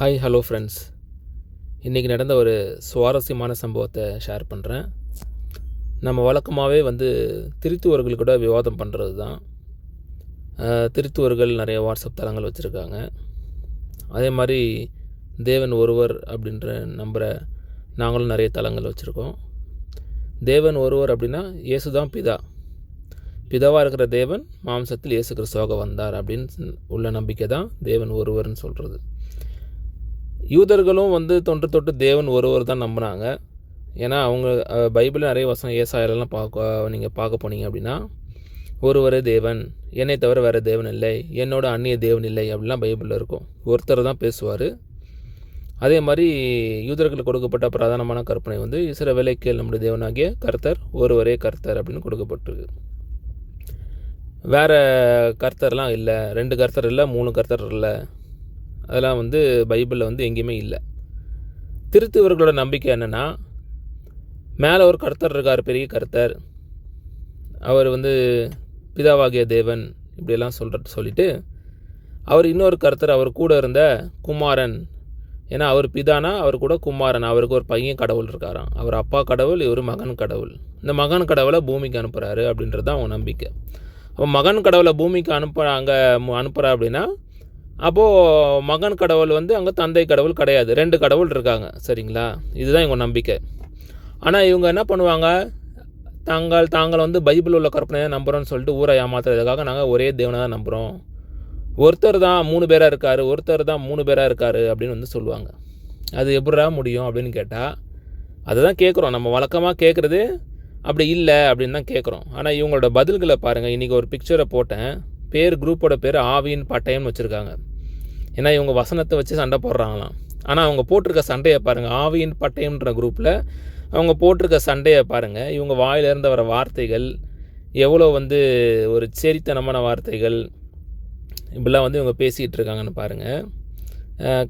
Hello friends. இன்றைக்கி நடந்த ஒரு சுவாரஸ்யமான சம்பவத்தை ஷேர் பண்ணுறேன். நம்ம வழக்கமாகவே திருத்துவர்கள் கூட விவாதம் பண்ணுறது தான். திருத்துவர்கள் நிறைய வாட்ஸ்அப் தளங்கள் வச்சுருக்காங்க. அதே மாதிரி தேவன் ஒருவர் அப்படின்ற நம்புகிற நாங்களும் நிறைய தளங்கள் வச்சுருக்கோம். தேவன் ஒருவர் அப்படின்னா இயேசு தான் பிதாவாக இருக்கிற தேவன் மாம்சத்தில் இயேசு கிறிஸ்துவாக வந்தார் அப்படின்னு உள்ள நம்பிக்கை தான் தேவன் ஒருவர்னு சொல்கிறது. யூதர்களும் தொன்று தேவன் ஒருவர் தான் நம்பினாங்க. ஏன்னா அவங்க பைபிளில் நிறைய வசனம் ஏசாயெல்லாம் நீங்கள் பார்க்க போனீங்க அப்படின்னா, ஒருவரே தேவன், என்னை தவிர வேறு தேவன் இல்லை, என்னோட அந்நிய தேவன் இல்லை அப்படிலாம் பைபிளில் இருக்கும். ஒருத்தர் தான் பேசுவார். அதே மாதிரி யூதர்களுக்கு கொடுக்கப்பட்ட பிரதானமான கற்பனை இஸ்ரவேலை கேள், நம்முடைய தேவனாகிய கர்த்தர் ஒருவரே கர்த்தர் அப்படின்னு கொடுக்கப்பட்டிருக்கு. வேறு கர்த்தர்லாம் இல்லை, 2 கர்த்தர் இல்லை, 3 கர்த்தர் இல்லை, அதெல்லாம் பைபிளில் எங்கேயுமே இல்லை. திருத்துவர்களோட நம்பிக்கை என்னென்னா, மேலே ஒரு கர்த்தர் இருக்கார், பெரிய கர்த்தர், அவர் பிதாவாகிய தேவன் இப்படியெல்லாம் சொல்லிட்டு அவர் இன்னொரு கர்த்தர், அவர் கூட இருந்த குமாரன், ஏன்னா அவர் பிதானா அவர் கூட குமாரன், அவருக்கு ஒரு பையன் கடவுள் இருக்காராம். அவர் அப்பா கடவுள், இவர் மகன் கடவுள். இந்த மகன் கடவுளை பூமிக்கு அனுப்புகிறாரு அப்படின்றது தான் அவங்க நம்பிக்கை. அப்போ மகன் கடவுளை பூமிக்கு அனுப்புகிறா அப்படின்னா, அப்போது மகன் கடவுள் அங்கே தந்தை கடவுள் கிடையாது, 2 கடவுள் இருக்காங்க. சரிங்களா? இதுதான் இவங்க நம்பிக்கை. ஆனால் இவங்க என்ன பண்ணுவாங்க, தாங்கள் பைபிள் உள்ள கற்பனையை நம்புகிறோன்னு சொல்லிட்டு ஊரை ஏமாத்துறதுக்காக நாங்கள் ஒரே தேவனை தான் நம்புகிறோம், ஒருத்தர் தான் 3 பேராக இருக்கார், ஒருத்தர் தான் 3 பேராக இருக்கார் அப்படின்னு சொல்லுவாங்க. அது எப்படிடா முடியும் அப்படின்னு கேட்டால், அதை தான் கேட்குறோம். நம்ம வழக்கமாக கேட்குறது அப்படி இல்லை அப்படின்னு தான் கேட்குறோம். ஆனால் இவங்களோட பதில்களை பாருங்கள். இன்றைக்கி ஒரு பிக்சரை போட்டேன், குரூப்போட பேர் ஆவியின் பட்டயம்னு வச்சுருக்காங்க. ஏன்னா இவங்க வசனத்தை வச்சு சண்டை போடுறாங்களாம். ஆனால் அவங்க போட்டிருக்க சண்டையை பாருங்கள். ஆவியின் பட்டயம்ன்ற குரூப்பில் அவங்க போட்டிருக்க சண்டையை பாருங்கள். இவங்க வாயிலிருந்து வர வார்த்தைகள் எவ்வளோ ஒரு சேரித்தனமான வார்த்தைகள், இப்படிலாம் இவங்க பேசிகிட்டு இருக்காங்கன்னு பாருங்கள்.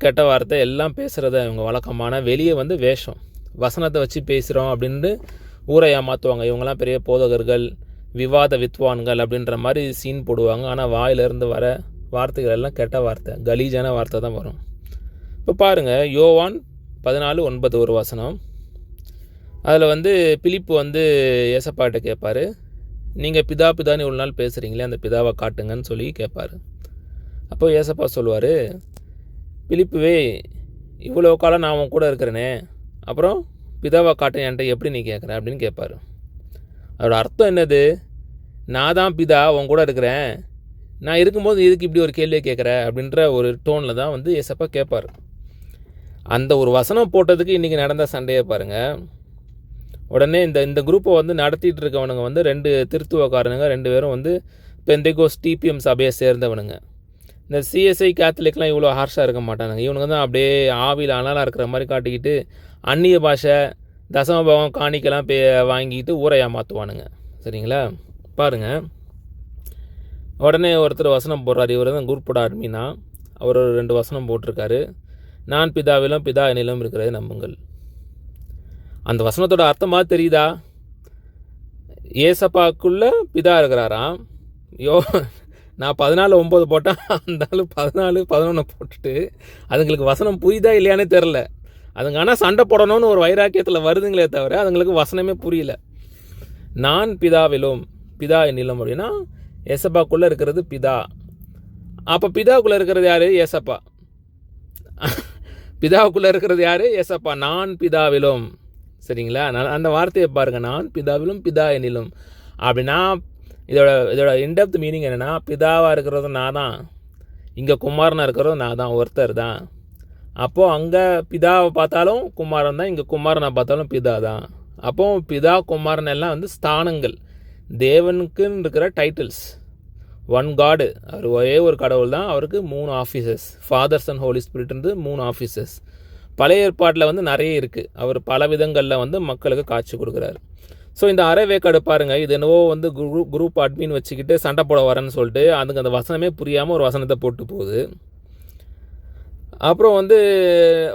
கெட்ட வார்த்தை எல்லாம் பேசுகிறத இவங்க வழக்கமான, வெளியே வேஷம், வசனத்தை வச்சு பேசுகிறோம் அப்படின்ட்டு ஊரை ஏமாற்றுவாங்க. இவங்கெல்லாம் பெரிய போதகர்கள், விவாத வித்வான்கள் அப்படின்ற மாதிரி சீன் போடுவாங்க. ஆனால் வாயிலிருந்து வர வார்த்தைகள் எல்லாம் கெட்ட வார்த்தை, கலீஜான வார்த்தை தான் வரும். இப்போ பாருங்கள், யோவான் 14:9 ஒரு வசனம். அதில் பிலிப்பு ஏசப்பாட்ட கேட்பார், நீங்கள் பிதான்னு இவ்வளோ நாள் பேசுகிறீங்களே, அந்த பிதாவை காட்டுங்கன்னு சொல்லி கேட்பார். அப்போ ஏசப்பா சொல்லுவார், பிலிப்புவே, இவ்வளோ காலம் நான் அவன் கூட இருக்கிறேனே, அப்புறம் பிதாவை காட்டு என்கிட்ட எப்படி நீ கேட்குற அப்படின்னு கேட்பார். அதோட அர்த்தம் என்னது? நான் தான் பிதா, உன் கூட இருக்கிறேன், நான் இருக்கும்போது இதுக்கு இப்படி ஒரு கேள்வியை கேட்குற அப்படின்ற ஒரு டோனில் தான் ஏசப்பா கேட்பார். அந்த ஒரு வசனம் போட்டதுக்கு இன்றைக்கி நடந்த சண்டையை பாருங்கள். உடனே இந்த குரூப்பை நடத்திட்டு இருக்கவனுங்க 2 திருத்துவக்காரனுங்க, 2 பேரும் பெந்தேகோஸ் டிபிஎம் சபையை சேர்ந்தவனுங்க. இந்த சிஎஸ்ஐ கேத்தலிக்லாம் இவ்வளோ ஹார்ஷாக இருக்க மாட்டானுங்க. இவனுங்க தான் அப்படியே ஆவியில் அனலாக இருக்கிற மாதிரி காட்டிக்கிட்டு அந்நிய பாஷை, தசமபாவம், காணிக்கெல்லாம் வாங்கிக்கிட்டு ஊரை ஏமாற்றுவானுங்க. சரிங்களா? பாருங்கள், உடனே ஒருத்தர் வசனம் போடுறாரு. இவர் தான் குரூப்போட அட்மினா. அவர் 2 வசனம் போட்டிருக்காரு. நான் பிதாவிலும் பிதா என்னிலும் இருக்கிறதை நம்புங்கள். அந்த வசனத்தோட அர்த்தமாக தெரியுதா? ஏசப்பாக்குள்ளே பிதா இருக்கிறாராம். நான் 14:9 போட்டேன், அந்த 14:11 போட்டுட்டு அதுங்களுக்கு வசனம் புரியுதா இல்லையானே தெரில. அதுங்க ஆனால் சண்டை போடணும்னு ஒரு வைராக்கியத்தில் வருதுங்களே தவிர அதுங்களுக்கு வசனமே புரியல. நான் பிதாவிலும் பிதா என்னிலும் அப்படின்னா ஏசப்பாக்குள்ளே இருக்கிறது பிதா. அப்போ பிதாவுக்குள்ளே இருக்கிறது யார்? ஏசப்பா. பிதாவுக்குள்ளே இருக்கிறது யார்? ஏசப்பா. நான் பிதாவிலும். சரிங்களா? அந்த வார்த்தையை பாருங்கள், நான் பிதாவிலும் பிதா என்னிலும் அப்படின்னா இதோட இன்டெப்த் மீனிங் என்னென்னா, பிதாவாக இருக்கிறது நான் தான், இங்கே குமாரனாக இருக்கிறது நான் தான், ஒருத்தர் தான். அப்போது அங்கே பிதாவை பார்த்தாலும் குமாரன் தான், இங்கே குமாரனை பார்த்தாலும் பிதா தான். அப்போது பிதா குமாரன் எல்லாம் ஸ்தானங்கள், தேவனுக்குன்னு இருக்கிற டைட்டில்ஸ். ஒன் காடு, அவர் ஒரே ஒரு கடவுள் தான், அவருக்கு 3 offices, fathers and holy spirit 3 offices. பழைய ஏற்பாட்டில் நிறைய இருக்குது. அவர் பல விதங்களில் மக்களுக்கு காட்சி கொடுக்குறாரு. ஸோ இந்த அரைவேக்காடு பாருங்கள், இது என்னவோ குரூப் அட்மின் வச்சுக்கிட்டு சண்டை போட வரேன்னு சொல்லிட்டு அதுக்கு அந்த வசனமே புரியாமல் ஒரு வசனத்தை போட்டு போகுது. அப்புறம்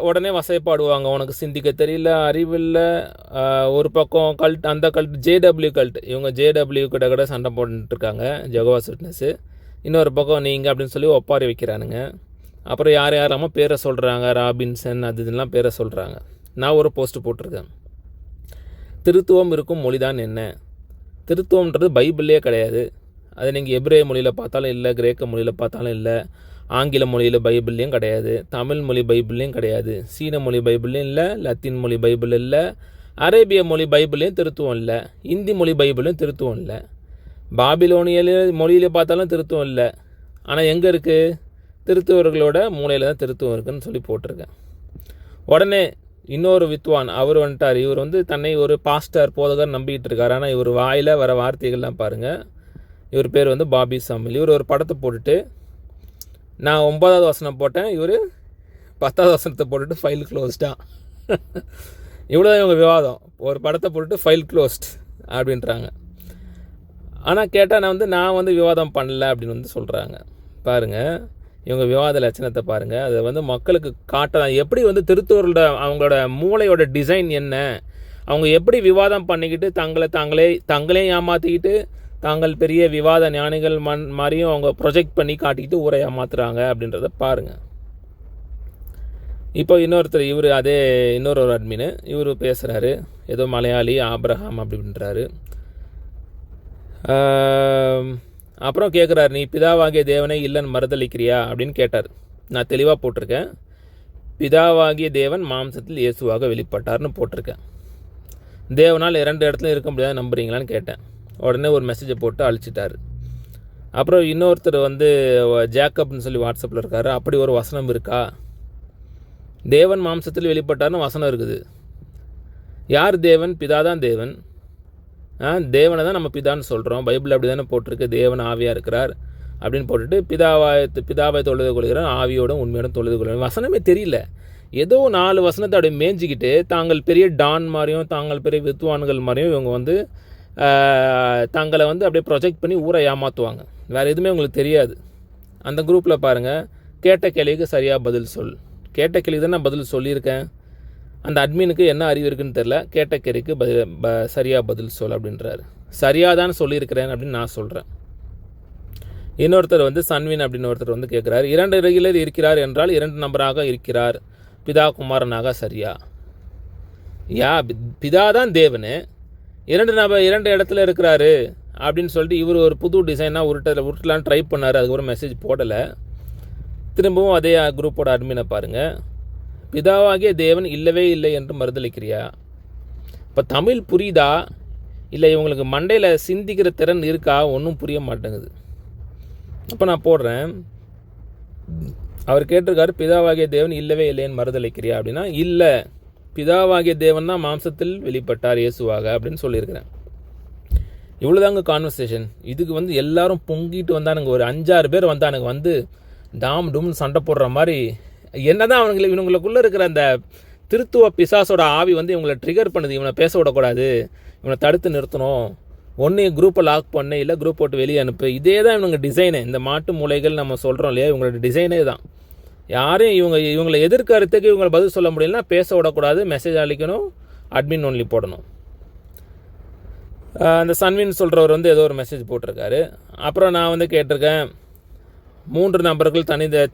உடனே வசைப்பாடுவாங்க, உனக்கு சிந்திக்க தெரியல, அறிவில்லை. ஒரு பக்கம் கல்ட், அந்த கல்ட் ஜேடபிள்யூ கல்ட், இவங்க ஜேடபிள்யூ கூட சண்டை போட்டுருக்காங்க, ஜெகோவாஸ் விட்னஸ்ஸு. இன்னொரு பக்கம் நீங்கள் அப்படின்னு சொல்லி ஒப்பாரி வைக்கிறானுங்க. அப்புறம் யார் யாராமோ பேரை சொல்கிறாங்க, ராபின்சன் அது இதெல்லாம் பேரை சொல்கிறாங்க. நான் ஒரு போஸ்ட்டு போட்டிருக்கேன். திருத்துவம் இருக்கும் மொழி தான் என்ன? திருத்துவம்ன்றது பைபிள்லேயே கிடையாது. அது நீங்கள் எபிரேய மொழியில் பார்த்தாலும் இல்லை, கிரேக்க மொழியில் பார்த்தாலும் இல்லை, ஆங்கில மொழியில் பைபிள்லேயும் கிடையாது, தமிழ் மொழி பைபிள்லேயும் கிடையாது, சீன மொழி பைபிள்லேயும் இல்லை, லத்தீன் மொழி பைபிள் இல்லை, அரேபிய மொழி பைபிள்லேயும் திருத்துவம் இல்லை, இந்தி மொழி பைபிளையும் திருத்துவம் இல்லை, பாபிலோனியல் மொழியில் பார்த்தாலும் திருத்துவம் இல்லை. ஆனால் எங்கே இருக்குது? திருத்துவர்களோட மூலையில் தான் திருத்துவம் இருக்குதுன்னு சொல்லி போட்டிருக்கேன். உடனே இன்னொரு வித்வான் அவர் வந்துட்டார். இவர் வந்து தன்னை ஒரு பாஸ்டர் போதகர் நம்பிக்கிட்டு இருக்கார். ஆனால் இவர் வாயில் வர வார்த்தைகள்லாம் பாருங்கள். இவர் பேர் வந்து பாபி சாமுவேல். இவர் ஒரு படத்தை போட்டுட்டு நான் 9வது வசனம் போட்டேன், இவர் 10வது வசனத்தை போட்டுட்டு ஃபைல் க்ளோஸ்டா. இவ்வளோதான் இவங்க விவாதம். ஒரு படத்தை போட்டுட்டு ஃபைல் க்ளோஸ்ட் அப்படின்றாங்க. ஆனால் கேட்டால் நான் வந்து விவாதம் பண்ணல அப்படின்னு வந்து சொல்கிறாங்க. பாருங்கள் இவங்க விவாத லட்சணத்தை பாருங்கள். அதை வந்து மக்களுக்கு காட்டலாம். எப்படி வந்து திருத்துவர்களோட அவங்களோட மூளையோட டிசைன் என்ன, அவங்க எப்படி விவாதம் பண்ணிக்கிட்டு தங்களே ஏமாற்றிக்கிட்டு தாங்கள் பெரிய விவாத ஞானிகள் மாதிரியும் அவங்க ப்ரொஜெக்ட் பண்ணி காட்டிக்கிட்டு ஊரை ஏமாத்துறாங்க அப்படின்றத பாருங்கள். இப்போ இன்னொருத்தர் இவர் அதே இன்னொரு அட்மின் இவர் பேசுகிறாரு. ஏதோ மலையாளி ஆப்ரஹாம் அப்படின்றாரு. அப்புறம் கேட்குறாரு, நீ பிதாவாகிய தேவனை இல்லைன்னு மறுதளிக்கிறியா அப்படின்னு கேட்டார். நான் தெளிவாக போட்டிருக்கேன், பிதாவாகிய தேவன் மாம்சத்தில் இயேசுவாக வெளிப்பட்டார்னு போட்டிருக்கேன். தேவனால் 2 இடத்துல இருக்க முடியாது நம்புறீங்களான்னு கேட்டேன். உடனே ஒரு மெசேஜை போட்டு அழிச்சிட்டார். அப்புறம் இன்னொருத்தர் வந்து ஜேக்கப்னு சொல்லி வாட்ஸ்அப்பில் இருக்கார். அப்படி ஒரு வசனம் இருக்கா? தேவன் மாம்சத்தில் வெளிப்பட்டார்னு வசனம் இருக்குது. யார் தேவன்? பிதா தான் தேவன். தேவனை தான் நம்ம பிதான்னு சொல்கிறோம். பைபிள் அப்படி தானே போட்டிருக்கு, தேவன் ஆவியாக இருக்கிறார் அப்படின்னு போட்டுட்டு பிதாவை தொழுது கொள்கிறார், ஆவியோடும் உண்மையோடும் தொழுது கொள்கிறார். வசனமே தெரியல. ஏதோ 4 வசனத்தை அப்படியே மேய்ஞ்சிக்கிட்டு தாங்கள் பெரிய டான் மாதிரியும் தாங்கள் பெரிய வித்வான்கள் மாதிரியும் இவங்க வந்து தங்களை வந்து அப்படியே ப்ரொஜெக்ட் பண்ணி ஊரை ஏமாற்றுவாங்க. வேறு எதுவுமே உங்களுக்கு தெரியாது. அந்த குரூப்பில் பாருங்கள், கேட்ட கேள்விக்கு சரியாக பதில் சொல். கேட்ட கேள்விக்கு தான் நான் பதில் சொல்லியிருக்கேன். அந்த அட்மினுக்கு என்ன அறிவு இருக்குன்னு தெரில. கேட்ட கேள்விக்கு சரியாக பதில் சொல் அப்படின்றாரு. சரியாக தான் சொல்லியிருக்கிறேன் அப்படின்னு நான் சொல்கிறேன். இன்னொருத்தர் வந்து சன்வின் அப்படின்னு ஒருத்தர் வந்து கேட்குறாரு, 2 ரெகுலர் இருக்கிறார் என்றால் 2 நபராக இருக்கிறார், பிதா குமாரனாக சரியா? பிதா தான் தேவனு, 2 இடத்துல இருக்கிறாரு அப்படின்னு சொல்லிட்டு இவர் ஒரு புது டிசைனாக உருட்டலான்னு ட்ரை பண்ணார். அதுக்கப்புறம் மெசேஜ் போடலை. திரும்பவும் அதே குரூப்போட அட்மினை பாருங்கள், பிதாவாகிய தேவன் இல்லவே இல்லை என்று மறுதளிக்கிறியா? இப்போ தமிழ் புரியுதா இல்லை இவங்களுக்கு மண்டையில் சிந்திக்கிற திறன் இருக்கா? ஒன்றும் புரிய மாட்டேங்குது. அப்போ நான் போடுறேன், அவர் கேட்டிருக்காரு, பிதாவாகிய தேவன் இல்லவே இல்லைன்னு மறுதளிக்கிறியா அப்படின்னா, இல்லை, பிதாவாகிய தேவன் தான் மாம்சத்தில் வெளிப்பட்டார் இயேசுவாக அப்படின்னு சொல்லியிருக்கிறேன். இவ்வளோதாங்க கான்வர்சேஷன். இதுக்கு வந்து எல்லாரும் பொங்கிட்டு வந்தானுங்க. ஒரு 5-6 பேர் வந்தானுங்க. வந்து டாம் டூம்னு சண்டை போடுற மாதிரி. என்ன தான் இவங்களுக்குள்ளே இருக்கிற அந்த திருத்துவ பிசாசோட ஆவி வந்து இவங்களை ட்ரிகர் பண்ணுது. இவனை பேச விடக்கூடாது, இவனை தடுத்து நிறுத்தணும், ஒன்று குரூப்பை லாக் பண்ணு, இல்லை குரூப் போட்டு வெளியே அனுப்பு. இதே தான் இவங்க டிசைனு. இந்த மாட்டு மூளைகள் நம்ம சொல்கிறோம் இல்லையா, இவங்களோட டிசைனே தான். யாரையும் இவங்களை எதிர்கருத்துக்கு இவங்களை பதில் சொல்ல முடியலன்னா பேச விடக்கூடாது, மெசேஜ் அளிக்கணும், அட்மின் ஒன்லி போடணும். அந்த சன்வின் சொல்கிறவர் வந்து ஏதோ ஒரு மெசேஜ் போட்டிருக்காரு. அப்புறம் நான் வந்து கேட்டிருக்கேன், 3 நபர்கள்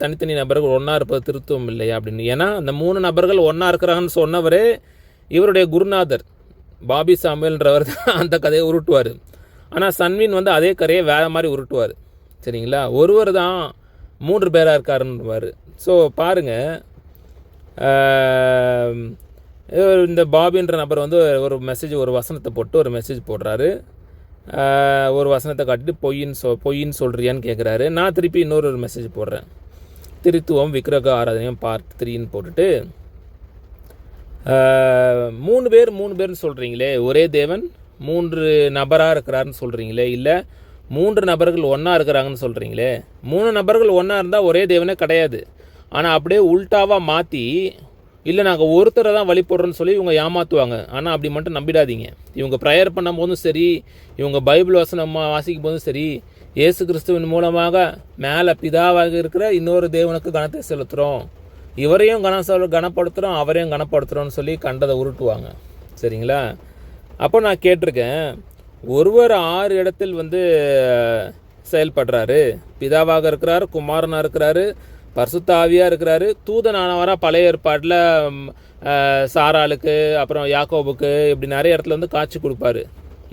தனித்தனி நபர்கள் ஒன்றா இருப்பது திருத்துவம் இல்லையா அப்படின்னு. ஏன்னா அந்த 3 நபர்கள் ஒன்றா இருக்கிறாங்கன்னு சொன்னவரே இவருடைய குருநாதர் பாபி சாமுவேல்ன்றவர் தான் அந்த கதையை உருட்டுவார். ஆனால் சன்வின் வந்து அதே கதையை வேறு மாதிரி உருட்டுவார். சரிங்களா? ஒருவர் தான் 3 பேராக இருக்காருன்னுவார். ஸோ பாருங்கள், இந்த பாபின்ற நபர் வந்து ஒரு வசனத்தை போட்டு ஒரு மெசேஜ் போடுறாரு. ஒரு வசனத்தை காட்டிட்டு பொய்ன்னு சொல்கிறியான்னு கேட்குறாரு. நான் திருப்பி இன்னொரு மெசேஜ் போடுறேன், திருத்துவம் விக்கிரக ஆராதனையும் பார்ட் 3ன்னு போட்டுட்டு 3 பேர்னு சொல்கிறீங்களே, ஒரே தேவன் 3 நபராக இருக்கிறாருன்னு சொல்கிறீங்களே, இல்லை 3 நபர்கள் ஒன்றா இருக்கிறாங்கன்னு சொல்கிறீங்களே. 3 நபர்கள் ஒன்றா இருந்தால் ஒரே தேவனே கிடையாது. ஆனால் அப்படியே உல்ட்டாவாக மாற்றி, இல்லை நாங்கள் ஒருத்தரை தான் வழிபடுறோன்னு சொல்லி இவங்க ஏமாற்றுவாங்க. ஆனால் அப்படி மட்டும் நம்பிடாதீங்க. இவங்க ப்ரேயர் பண்ணும் போதும் சரி, இவங்க பைபிள் வசனம் வாசிக்கும் போதும் சரி, இயேசு கிறிஸ்துவின் மூலமாக மேலே பிதாவாக இருக்கிற இன்னொரு தேவனுக்கு கனத்தை செலுத்துகிறோம், இவரையும் கனப்படுத்துகிறோம், அவரையும் கனப்படுத்துகிறோன்னு சொல்லி கண்டதை உருட்டுவாங்க. சரிங்களா? அப்போ நான் கேட்டிருக்கேன், ஒருவர் 6 இடத்தில் வந்து செயல்படுறாரு. பிதாவாக இருக்கிறாரு, குமாரனாக இருக்கிறாரு, பரிசுத்த ஆவியாக இருக்கிறாரு. தூதனானவராக பழைய ஏற்பாட்டில் சாராளுக்கு அப்புறம் யாக்கோபுக்கு இப்படி நிறைய இடத்துல வந்து காட்சி கொடுப்பாரு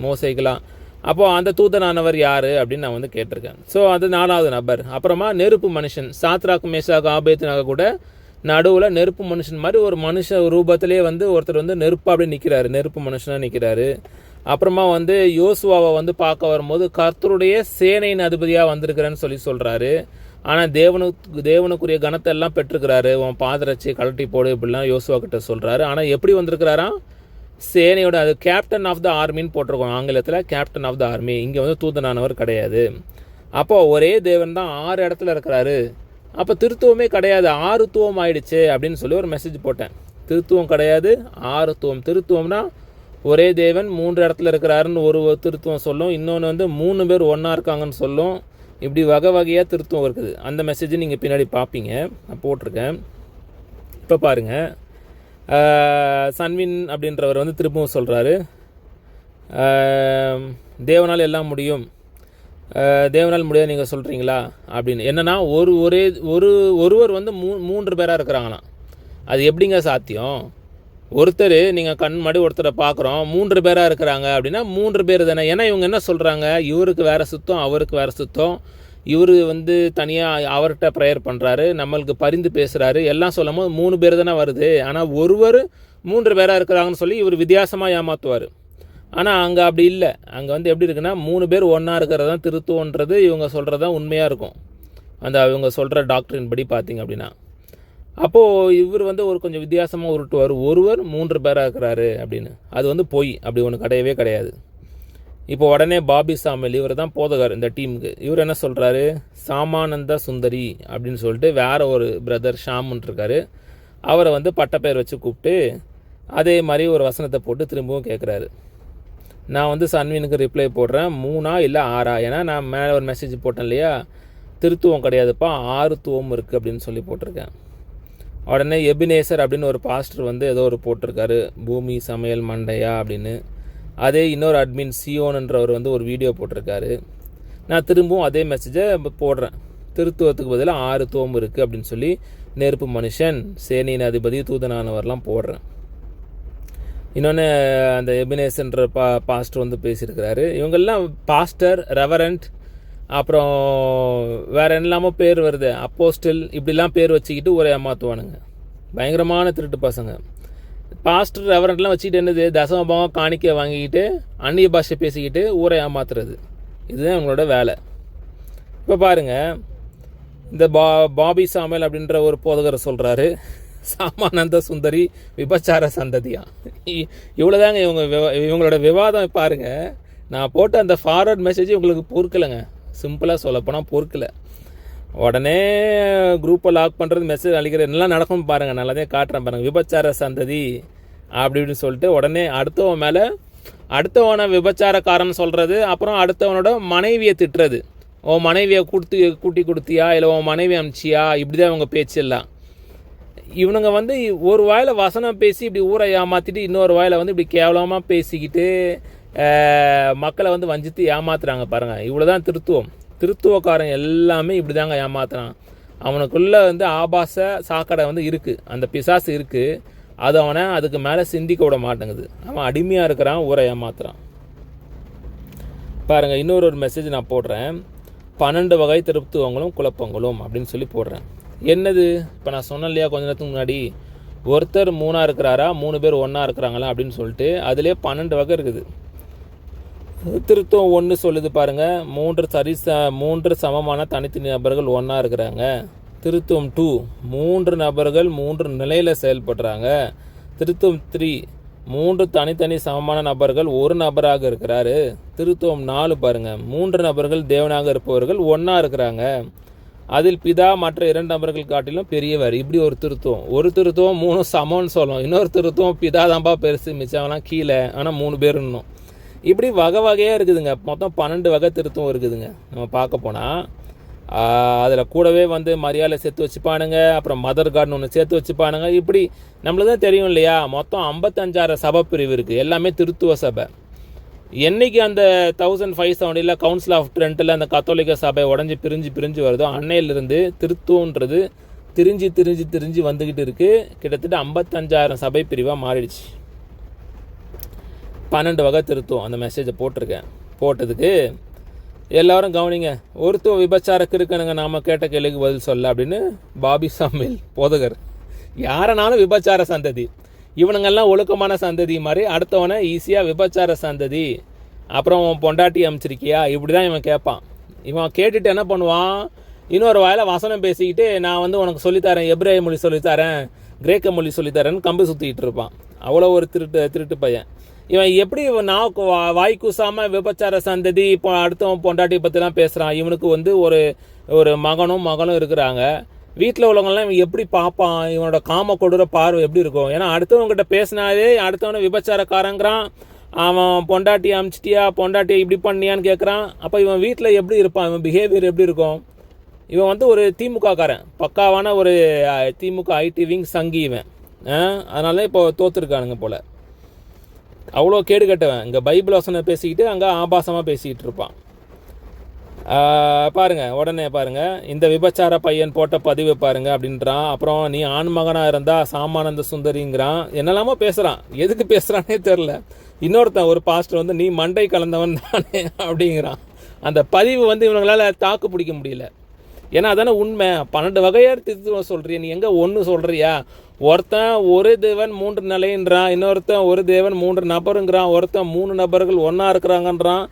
மோசைக்கெலாம். அப்போது அந்த தூதனானவர் யார் அப்படின்னு நான் வந்து கேட்டிருக்கேன். ஸோ அது 4வது நபர். அப்புறமா நெருப்பு மனுஷன் சாத்ராக் மேஷாக் ஆபேத்நேகோ கூட நடுவில் நெருப்பு மனுஷன் மாதிரி ஒரு மனுஷ ரூபத்திலே வந்து ஒருத்தர் வந்து நெருப்பாக அப்படியே நிற்கிறாரு, நெருப்பு மனுஷனாக நிற்கிறாரு. அப்புறமா வந்து யோசுவாவை வந்து பார்க்க வரும்போது கர்த்தருடைய சேனையின் அதிபதியாக வந்திருக்கிறேன்னு சொல்கிறாரு. ஆனால் தேவனுக்குரிய கனத்தை எல்லாம் பெற்றுக்கிறாரு. உன் பாதரட்சி கழட்டி போடு இப்படிலாம் யோசுவா கிட்ட சொல்கிறாரு. ஆனால் எப்படி வந்திருக்கிறாராம்? சேனையோட, அது கேப்டன் ஆஃப் த ஆர்மின்னு போட்டிருக்கோம் ஆங்கிலத்தில், கேப்டன் ஆஃப் த ஆர்மி. இங்கே வந்து தூதனானவர் கிடையாது. அப்போது ஒரே தேவன் தான் 6 இடத்துல இருக்கிறாரு. அப்போ திருத்துவமே கிடையாது, 6 துவம் ஆயிடுச்சு அப்படின்னு சொல்லி ஒரு மெசேஜ் போட்டேன். திருத்துவம் கிடையாது, 6 துவம். திருத்துவம்னா ஒரே தேவன் 3 இடத்துல இருக்கிறாருன்னு ஒரு திருத்துவம் சொல்லும், இன்னொன்று வந்து 3 பேர் ஒன்றா இருக்காங்கன்னு சொல்லும். இப்படி வகை வகையாக திருத்துவம் இருக்குது. அந்த மெசேஜ் நீங்கள் பின்னாடி பார்ப்பீங்க, நான் போட்டிருக்கேன். இப்போ பாருங்கள், சன்வின் அப்படின்றவர் வந்து திரும்பவும் சொல்கிறாரு, தேவனால் எல்லாம் முடியும், தேவனால் முடியாது நீங்கள் சொல்கிறீங்களா அப்படின்னு. என்னென்னா ஒருவர் வந்து 3 பேராக இருக்கிறாங்களாம். அது எப்படிங்க சாத்தியம்? ஒருத்தர் நீங்கள் கண் மாடி ஒருத்தரை பார்க்குறோம், 3 பேராக இருக்கிறாங்க அப்படின்னா 3 பேர் தானே. ஏன்னா இவங்க என்ன சொல்கிறாங்க, இவருக்கு வேறு சுத்தம், அவருக்கு வேறு சுத்தம், இவர் வந்து தனியாக அவர்கிட்ட ப்ரேயர் பண்ணுறாரு, நம்மளுக்கு பரிந்து பேசுகிறாரு, எல்லாம் சொல்லும் போது 3 பேர் தானே வருது. ஆனால் ஒருவர் 3 பேராக இருக்கிறாங்கன்னு சொல்லி இவர் வித்தியாசமாக ஏமாற்றுவார். ஆனால் அங்கே அப்படி இல்லை. அங்கே வந்து எப்படி இருக்குன்னா 3 பேர் ஒன்றா இருக்கிறது தான் திருத்துவன்றது இவங்க சொல்கிறது தான் உண்மையாக இருக்கும், அந்த இவங்க சொல்கிற டாக்டரின் படி பார்த்திங்க அப்படின்னா. அப்போது இவர் வந்து ஒரு கொஞ்சம் வித்தியாசமாக உருட்டுவார், ஒருவர் 3 பேராக இருக்கிறாரு அப்படின்னு. அது வந்து பொய், அப்படி ஒன்று கிடையவே கிடையாது. இப்போ உடனே பாபி சாமுவேல் இவர் தான் போதகர் இந்த டீமுக்கு. இவர் என்ன சொல்கிறாரு, சாமானந்த சுந்தரி அப்படின்னு சொல்லிட்டு வேறு ஒரு பிரதர் ஷாமுன்னு இருக்கார், அவரை வந்து பட்டப்பெயர் வச்சு கூப்பிட்டு அதே மாதிரி ஒரு வசனத்தை போட்டு திரும்பவும் கேட்குறாரு. நான் வந்து சன்வினுக்கு ரிப்ளை போடுறேன், 3 இல்லை 6. ஏன்னா நான் மேலே ஒரு மெசேஜ் போட்டேன் இல்லையா, திருத்துவம் கிடையாதுப்பா 6 துவம் இருக்குது அப்படின்னு சொல்லி போட்டிருக்கேன். உடனே எபினேசர் அப்படின்னு ஒரு பாஸ்டர் வந்து ஏதோ ஒரு போட்டிருக்காரு, பூமி சமையல் மண்டையா அப்படின்னு. அதே இன்னொரு அட்மின் சியோன்ன்றவர் வந்து ஒரு வீடியோ போட்டிருக்காரு. நான் திரும்பவும் அதே மெசேஜை போடுறேன், திருத்துவத்துக்கு பதிலாக 6 துவம் இருக்குது அப்படின்னு சொல்லி நெருப்பு மனுஷன், சேனையின் அதிபதி, தூதனானவர்லாம் போடுறேன். இன்னொன்று அந்த எபினேசன்ற பாஸ்டர் வந்து பேசியிருக்கிறாரு. இவங்கெல்லாம் பாஸ்டர், ரெவரண்ட், அப்புறம் வேறு என்னெல்லாமோ பேர் வருது, அப்போஸ்டில், இப்படிலாம் பேர் வச்சுக்கிட்டு ஊரை ஏமாற்றுவானுங்க. பயங்கரமான திருட்டு பசங்க. பாஸ்டர் ரெவரண்ட்லாம் வச்சுக்கிட்டு என்னது, தசமபாகம் காணிக்க வாங்கிக்கிட்டு அந்நிய பாஷை பேசிக்கிட்டு ஊரை ஏமாத்துறது, இதுதான் இவங்களோட வேலை. இப்போ பாருங்கள், இந்த பாபி சாமுவேல் அப்படின்ற ஒரு போதகர் சொல்கிறாரு, சாமானந்த சுந்தரி விபச்சார சந்ததியா. இவ்வளோதாங்க இவங்களோட விவாதம். பாருங்கள், நான் போட்ட அந்த ஃபார்வர்ட் மெசேஜ் உங்களுக்கு பொறுக்கலைங்க, சிம்பிளாக சொல்லப்போனால் பொறுக்கலை. உடனே குரூப்பை லாக் பண்ணுறது, மெசேஜ் அழிக்கிறது எல்லாம் நடக்கும் பாருங்கள், நல்லதே காட்டுறேன் பாருங்கள். விபச்சார சந்ததி அப்படி இப்படின்னு சொல்லிட்டு உடனே அடுத்தவன் மேலே, அடுத்தவனை விபச்சாரக்காரன் சொல்கிறது, அப்புறம் அடுத்தவனோட மனைவியை திட்டுறது. உன் மனைவியை கூட்டி கொடுத்தியா, இல்லை உன் மனைவி அனுப்பிச்சியா, இப்படி தான் அவங்க பேச்செல்லாம். இவனுங்க வந்து ஒரு வாயில் வசனம் பேசி இப்படி ஊரை ஏமாற்றிட்டு, இன்னொரு வாயில் வந்து இப்படி கேவலமாக பேசிக்கிட்டு மக்களை வந்து வஞ்சித்து ஏமாத்துறாங்க பாருங்கள். இவ்வளோ தான் திருத்துவம். திருத்துவக்காரன் எல்லாமே இப்படி தாங்க ஏமாத்துறான். அவனுக்குள்ளே வந்து ஆபாச சாக்கடை வந்து இருக்குது, அந்த பிசாசு இருக்குது, அது அவனை அதுக்கு மேலே சிந்திக்க விட மாட்டேங்குது. அவன் அடிமையாக இருக்கிறான், ஊரை ஏமாத்துறான் பாருங்கள். இன்னொரு மெசேஜ் நான் போடுறேன், 12 வகை திருத்துவங்களும் குழப்பங்களும் அப்படின்னு சொல்லி போடுறேன். என்னது, இப்போ நான் சொன்னேன் இல்லையா கொஞ்ச நேரத்துக்கு முன்னாடி, ஒருத்தர் 3 இருக்கிறாரா, 3 பேர் ஒன்றா இருக்கிறாங்களா அப்படின்னு சொல்லிட்டு அதிலே 12 வகை இருக்குது. திருத்துவம் 1 சொல்லுது பாருங்கள், 3 சமமான தனித்தனி நபர்கள் ஒன்றா இருக்கிறாங்க. திருத்துவம் 2, 3 நபர்கள் 3 நிலையில் செயல்படுறாங்க. திருத்துவம் 3, 3 தனித்தனி சமமான நபர்கள் ஒரு நபராக இருக்கிறாரு. திருத்துவம் 4 பாருங்கள், 3 நபர்கள் தேவனாக இருப்பவர்கள் ஒன்றா இருக்கிறாங்க. அதில் பிதா மற்ற 2 நபர்கள் காட்டிலும் பெரியவர். இப்படி ஒரு திருத்துவம். ஒரு திருத்துவம் 3 சமம்னு சொல்லும், இன்னொரு திருத்துவம் பிதா தான்ப்பா பெருசு, மிச்சம்லாம் கீழே, ஆனால் 3 பேர் இன்னும். இப்படி வகை வகையாக இருக்குதுங்க. மொத்தம் 12 வகை திருத்துவம் இருக்குதுங்க. நம்ம பார்க்க போனால் அதில் கூடவே வந்து மரியாதை சேர்த்து வச்சுப்பானுங்க, அப்புறம் மதர் கார்டுன்னு ஒன்று சேர்த்து வச்சுப்பானுங்க. இப்படி நம்மளுக்கு தான் தெரியும் இல்லையா, மொத்தம் 55 சபை பிரிவு இருக்குது, எல்லாமே திருத்துவ சபை. என்றைக்கு அந்த 1570 கவுன்சில் ஆஃப் ட்ரெண்ட்டில் அந்த கத்தோலிக்க சபை உடஞ்சி பிரிஞ்சு வருதோ அன்னையிலிருந்து திருத்துவன்றது திரிஞ்சு வந்துக்கிட்டு இருக்குது. கிட்டத்தட்ட 55,000 சபை பிரிவாக மாறிடுச்சு. 12 வகை திருத்துவம் அந்த மெசேஜை போட்டிருக்கேன். போட்டதுக்கு எல்லோரும் கவனிங்க, ஒருத்துவ விபச்சாரக்கு இருக்கணுங்க நாம் கேட்ட கேள்விக்கு பதில் சொல்ல அப்படின்னு பாபி சாமுவேல் போதகர். யாரனாலும் விபச்சார சந்ததி, இவனுங்கெல்லாம் ஒழுக்கமான சந்ததி மாதிரி அடுத்தவனை ஈஸியாக விபச்சார சந்ததி, அப்புறம் பொண்டாட்டி அமைச்சிருக்கியா, இப்படி தான் இவன் கேட்பான். இவன் கேட்டுட்டு என்ன பண்ணுவான், இன்னொரு வாயில் வசனம் பேசிக்கிட்டு நான் உனக்கு சொல்லித்தரேன், எப்ரேய மொழி சொல்லித்தரேன், கிரேக்க மொழி சொல்லித்தரேன்னு கம்பு சுற்றிக்கிட்டு இருப்பான். அவ்வளோ ஒரு திருட்டு பையன். இவன் எப்படி நான் வாய் கூசாமல் விபச்சார சந்ததி இப்போ அடுத்தவன் பொண்டாட்டி பற்றிலாம் பேசுகிறான். இவனுக்கு ஒரு மகனும் இருக்கிறாங்க. வீட்டில் உள்ளவங்களாம் இவன் எப்படி பார்ப்பான், இவனோட காம கொடுற பார்வை எப்படி இருக்கும்? ஏன்னா அடுத்தவங்ககிட்ட பேசினாலே அடுத்தவனை விபச்சாரக்காரங்கிறான், அவன் பொண்டாட்டி அமிச்சிட்டியா, பொண்டாட்டியை இப்படி பண்ணியான்னு கேட்குறான். அப்போ இவன் வீட்டில் எப்படி இருப்பான், இவன் பிஹேவியர் எப்படி இருக்கும்? இவன் ஒரு திமுககாரன், பக்காவான ஒரு திமுக ஐடி விங் சங்கி இவன். அதனால இப்போ தோற்றுருக்கானுங்க போல். அவ்வளோ கேடு கட்டவன். இங்கே பைபிள் வசனம் பேசிக்கிட்டு அங்கே ஆபாசமாக பேசிக்கிட்டு இருப்பான். உடனே பாருங்கள், இந்த விபச்சார பையன் போட்ட பதிவு பாருங்கள் அப்படின்றான். அப்புறம் நீ ஆண் மகனாக இருந்தால் சாமானந்த சுந்தரிங்கிறான். என்னெல்லாமோ பேசுகிறான். எதுக்கு பேசுகிறானே தெரில. இன்னொருத்தன் ஒரு பாஸ்டர் நீ மண்டை கலந்தவன் தானே அப்படிங்கிறான். அந்த பதிவு இவங்களால் தாக்கு பிடிக்க முடியல. ஏன்னா அதானே உண்மை. 12 வகையாக திருத்துவம் சொல்கிறியா, நீ எங்கே ஒன்று சொல்கிறியா? ஒருத்தன் ஒரு தேவன் 3 நிலைன்றான், இன்னொருத்தன் ஒரு தேவன் 3 நபருங்கிறான், ஒருத்தன் 3 நபர்கள் ஒன்றா இருக்கிறாங்கன்றான்,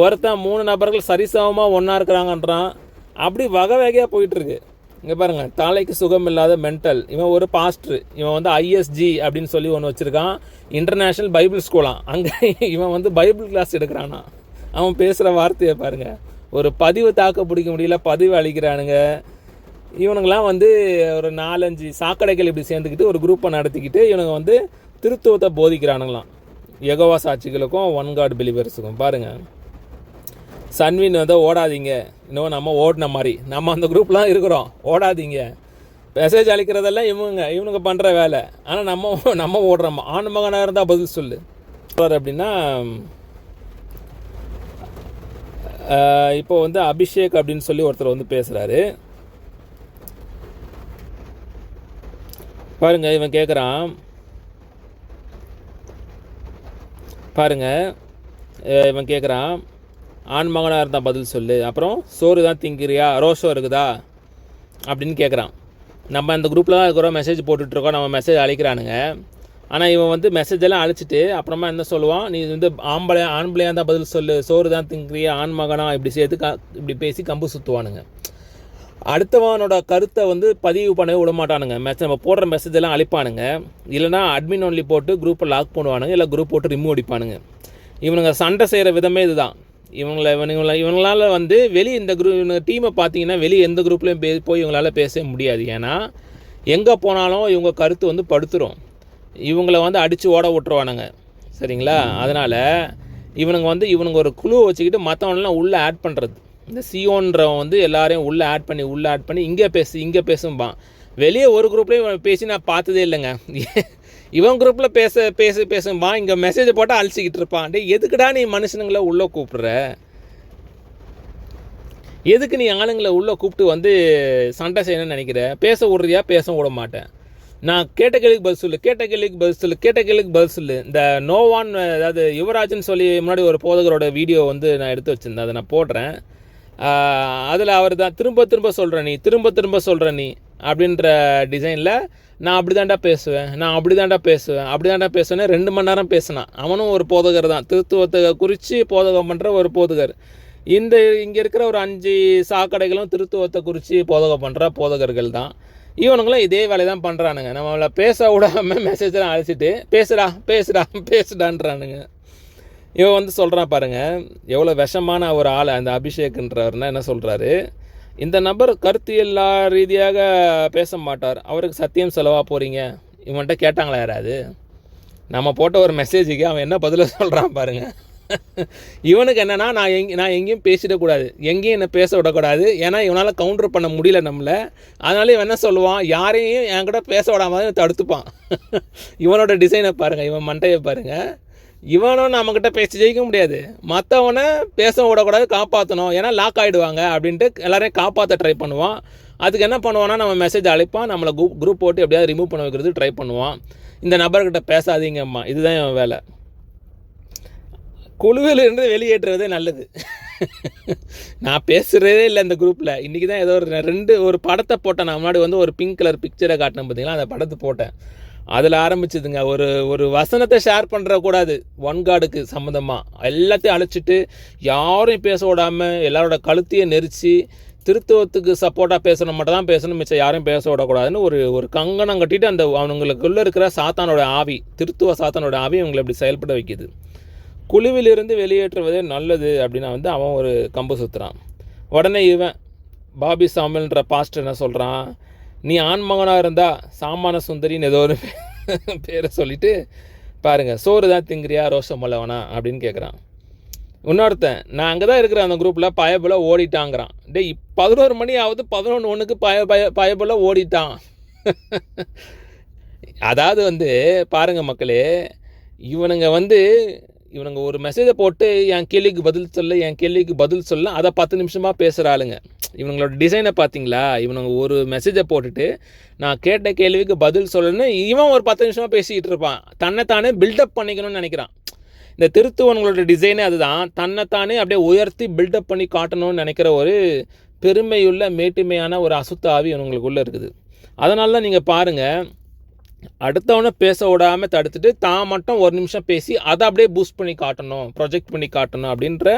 ஒருத்தன் 3 நபர்கள் சரிசமமாக ஒன்றா இருக்கிறாங்கன்றான். அப்படி வகை வகையாக போயிட்டுருக்கு. இங்கே பாருங்கள், தலைக்கு சுகம் இல்லாத மென்டல். இவன் ஒரு பாஸ்டர். இவன் ISG அப்படின்னு சொல்லி ஒன்று வச்சுருக்கான், இன்டர்நேஷ்னல் பைபிள் ஸ்கூலாம். அங்கே இவன் பைபிள் கிளாஸ் எடுக்கிறானா. அவன் பேசுகிற வார்த்தையை பாருங்கள். ஒரு பதிவு தாக்க பிடிக்க முடியல, பதிவு அளிக்கிறானுங்க. இவனுங்களாம் ஒரு 4-5 சாக்கடைகள் இப்படி சேர்ந்துக்கிட்டு ஒரு குரூப்பை நடத்திக்கிட்டு இவனுங்க திருத்துவத்தை போதிக்கிறானுங்களாம். யெகோவா சாட்சிகளுக்கும் ஒன் காட் பிலீவர்ஸுக்கும். பாருங்கள், சன்வின் ஓடாதீங்க, இன்னும் நம்ம ஓடின மாதிரி நம்ம அந்த குரூப்லாம் இருக்கிறோம். ஓடாதீங்க, மெசேஜ் அளிக்கிறதெல்லாம் இவனுங்க பண்ணுற வேலை. ஆனால் நம்ம ஓடுறோம். ஆண் மகனாக இருந்தால் பதில் சொல்லு அப்படின்னா. இப்போ அபிஷேக் அப்படின்னு சொல்லி ஒருத்தர் பேசுகிறாரு. பாருங்க, இவன் கேட்குறான் ஆண் மகனாக இருந்தால் பதில் சொல்லு, அப்புறம் சோறு தான் திங்கிறியா, ரோஷம் இருக்குதா அப்படின்னு கேட்குறான். நம்ம அந்த குரூப்பில் தான் இருக்கிறோம், மெசேஜ் போட்டுட்ருக்கோம், நம்ம மெசேஜ் அழைக்கிறானுங்க. ஆனால் இவன் மெசேஜெல்லாம் அழைச்சிட்டு அப்புறமா என்ன சொல்லுவான், நீ ஆண்பிள்ளையாக இருந்தால் பதில் சொல்லு, சோறு தான் திங்கிறியா, ஆண் மகனா, இப்படி சேர்த்து இப்படி பேசி கம்பு சுற்றுவானுங்க. அடுத்தவனோட கருத்தை பதிவு பண்ணவே விட மாட்டானுங்க. நம்ம போடுற மெசேஜெல்லாம் அழிப்பானுங்க. இல்லைனா அட்மின் ஒன்லி போட்டு குரூப்பை லாக் பண்ணுவானுங்க, இல்லை குரூப் போட்டு ரிமூவ் அடிப்பானுங்க. இவனுங்க சண்டை செய்கிற விதமே இதுதான். இவங்களால் வெளியே இந்த டீமை பார்த்தீங்கன்னா வெளியே எந்த குரூப்லேயும் போய் இவங்களால் பேச முடியாது. ஏன்னா எங்கே போனாலும் இவங்க கருத்து படுத்துரும். இவங்களை அடித்து ஓட விட்டுருவானுங்க. சரிங்களா? அதனால் இவனுங்க ஒரு குழுவை வச்சுக்கிட்டு மற்றவனெலாம் உள்ளே ஆட் பண்ணுறது. இந்த சியோன்றவன் எல்லாரையும் உள்ளே ஆட் பண்ணி இங்கே பேசும்பான். வெளியே ஒரு குரூப்லேயும் பேசி நான் பார்த்ததே இல்லைங்க. இவன் குரூப்பில் பேசும்பான், இங்கே மெசேஜை போட்டால் அழிச்சிக்கிட்டு இருப்பான். எதுக்குடா நீ மனுஷனுங்களை உள்ளே கூப்பிட்ற? எதுக்கு நீ ஆளுங்களை உள்ளே கூப்பிட்டு சண்டை செய்யணும்னு நினைக்கிற? பேச விட்றியா? பேச விட மாட்டேன். நான் கேட்ட கேள்விக்கு பதில் சொல்லு. இந்த நோவான், அதாவது யுவராஜன் சொல்லி முன்னாடி ஒரு போதகரோட வீடியோ நான் எடுத்து வச்சுருந்தேன், அதை நான் போடுறேன். அதில் அவர் தான் திரும்ப சொல்கிற நீ அப்படின்ற டிசைனில் நான் அப்படி தாண்டா பேசுவேன் 2 மணி நேரம் பேசினான். அவனும் ஒரு போதகர் தான், திருத்துவத்தை குறித்து போதகம் பண்ணுற ஒரு போதகர். இங்கே இருக்கிற ஒரு 5 சாக்கடைகளும் திருத்துவத்தை குறித்து போதகம் பண்ணுற போதகர்கள் தான். இவனுங்களும் இதே வேலையை தான் பண்ணுறானுங்க. நம்மளை பேச விடாமல் மெசேஜெலாம் அழைச்சிட்டு பேசுடான்றானுங்க. இவன் சொல்கிறான் பாருங்கள், எவ்வளோ விஷமான ஒரு ஆள் அந்த அபிஷேக்ன்றவர்னா என்ன சொல்கிறாரு, இந்த நபர் கருத்தியல்லா ரீதியாக பேச மாட்டார், அவருக்கு சத்தியம் செலவாக போகிறீங்க. இவன்கிட்ட கேட்டாங்களா யாராவது? நம்ம போட்ட ஒரு மெசேஜுக்கு அவன் என்ன பதில் சொல்கிறான் பாருங்கள். இவனுக்கு என்னென்னா, நான் எங்கேயும் பேசிடக்கூடாது, எங்கேயும் என்னை பேச விடக்கூடாது, ஏன்னா இவனால் கவுண்டர் பண்ண முடியல நம்மளை. அதனால இவன் என்ன சொல்லுவான், யாரையும் என் கூட பேச விடாமல் தடுத்துப்பான். இவனோட டிசைனை பாருங்கள், இவன் மண்டையை பாருங்கள். இவனும் நம்மக்கிட்ட பேசி ஜெயிக்க முடியாது, மற்றவனை பேச விடக்கூடாது, காப்பாற்றணும், ஏன்னா லாக் ஆகிடுவாங்க அப்படின்ட்டு எல்லாரையும் காப்பாற்ற ட்ரை பண்ணுவான். அதுக்கு என்ன பண்ணுவான்னா நம்ம மெசேஜ் அழைப்பான், நம்மளை குரூப் போட்டு எப்படியாவது ரிமூவ் பண்ண வைக்கிறது ட்ரை பண்ணுவான். இந்த நபர்கிட்ட பேசாதீங்கம்மா, இதுதான் என் வேலை. குழுவிலிருந்து வெளியேற்றுறதே நல்லது. நான் பேசுகிறதே இல்லை இந்த குரூப்பில். இன்றைக்கி தான் ஏதோ ஒரு படத்தை போட்டேன். நான் முன்னாடி வந்து ஒரு பிங்க் கலர் பிக்சரை காட்டினேன் பார்த்தீங்களா, அந்த படத்தை போட்டேன். அதில் ஆரம்பிச்சுதுங்க. ஒரு வசனத்தை ஷேர் பண்ணுறக்கூடாது ஒன் கார்டுக்கு சம்மந்தமாக. எல்லாத்தையும் அழைச்சிட்டு யாரையும் பேச விடாமல் எல்லாரோட கழுத்தையும் நெரிச்சு திருத்துவத்துக்கு சப்போர்ட்டாக பேசணும் மட்டும் தான் பேசணும், மிச்சம் யாரையும் பேச விடக்கூடாதுன்னு ஒரு கங்கணம் கட்டிட்டு அந்த அவங்களுக்குள்ளே இருக்கிற சாத்தானோட ஆவி, திருத்துவ சாத்தானோட ஆவி அவங்களை இப்படி செயல்பட வைக்கிது. குழுவிலிருந்து வெளியேற்றுவதே நல்லது அப்படின்னா வந்து அவன் ஒரு கம்பு சுற்றுறான். உடனே இவன் பாபி சாமியல்ன்ற பாஸ்டர் என்ன சொல்கிறான், நீ ஆண்மகனாக இருந்தால் சாமான சுந்தரின்னு ஏதோ ஒரு பேரை சொல்லிவிட்டு பாருங்கள், சோறு தான் திங்கிறியா ரோஷம் அல்லவனா அப்படின்னு கேட்குறான். இன்னொருத்தன், நான் அங்கே தான் இருக்கிறேன் அந்த குரூப்பில், பயபுல ஓடிட்டாங்கிறான். 11 மணி ஆகுது, 11:01 பயபுல ஓடிட்டான். அதாவது வந்து பாருங்கள் மக்களே, இவனுங்க ஒரு மெசேஜை போட்டு என் கேள்விக்கு பதில் சொல்ல அதை 10 நிமிஷமாக பேசுகிற ஆளுங்க. இவங்களோட டிசைனை பார்த்தீங்களா? இவனுங்க ஒரு மெசேஜை போட்டுட்டு நான் கேட்ட கேள்விக்கு பதில் சொல்லணும்னு இவன் ஒரு 10 நிமிஷமாக பேசிக்கிட்டு இருப்பான். தன்னைத்தானே பில்டப் பண்ணிக்கணும்னு நினைக்கிறான். இந்த திருத்துவங்களோட டிசைனே அதுதான். தன்னைத்தானே அப்படியே உயர்த்தி பில்டப் பண்ணி காட்டணும்னு நினைக்கிற ஒரு பெருமையுள்ள மேட்டுமையான ஒரு அசுத்த ஆவி இவங்களுக்குள்ளே இருக்குது. அதனால தான் நீங்கள் பாருங்கள், அடுத்தவனை பேச விடாமல் தடுத்துட்டு தான் மட்டும் ஒரு நிமிஷம் பேசி அதை அப்படியே பூஸ்ட் பண்ணி காட்டணும், ப்ரொஜெக்ட் பண்ணி காட்டணும் அப்படின்ற